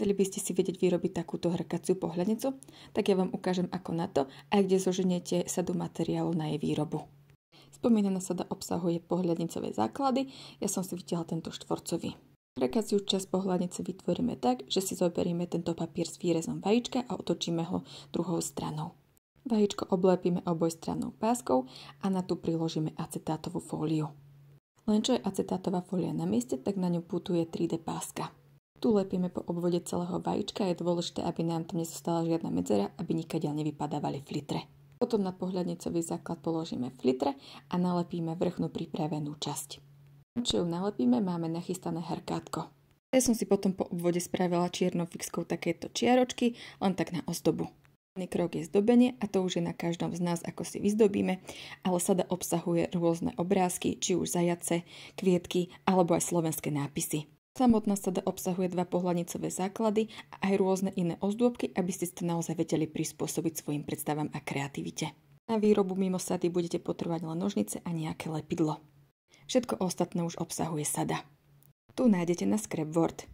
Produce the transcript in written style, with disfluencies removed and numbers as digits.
Chceli by ste si vedieť vyrobiť takúto hrkaciu pohľadnicu? Tak ja vám ukážem ako na to, aj kde zoženiete sadu materiálu na jej výrobu. Spomínaná sada obsahuje pohľadnicové základy, ja som si vytiahla tento štvorcový. Hrkaciu časť pohľadnice vytvoríme tak, že si zoberieme tento papier s výrezom vajíčka a otočíme ho druhou stranou. Vajíčko oblepíme obojstrannou páskou a na tú priložíme acetátovú fóliu. Len čo je acetátová fólia na mieste, tak na ňu putuje 3D páska. Tu lepíme po obvode celého vajíčka, je dôležité, aby nám tam nezostala žiadna medzera, aby nikadiaľ nevypadávali flitre. Potom na pohľadnicový základ položíme flitre a nalepíme vrchnú pripravenú časť. Čo ju nalepíme, máme nachystané hrkátko. Ja som si potom po obvode spravila čiernou fixkou takéto čiaročky, len tak na ozdobu. Prvný krok je zdobenie a to už je na každom z nás, ako si vyzdobíme, ale sada obsahuje rôzne obrázky, či už zajace, kvietky alebo aj slovenské nápisy. Samotná sada obsahuje 2 pohľadnicové základy a aj rôzne iné ozdôbky, aby ste to naozaj vedeli prispôsobiť svojim predstavám a kreativite. Na výrobu mimo sady budete potrebovať len nožnice a nejaké lepidlo. Všetko ostatné už obsahuje sada. Tu nájdete na Scrapboard.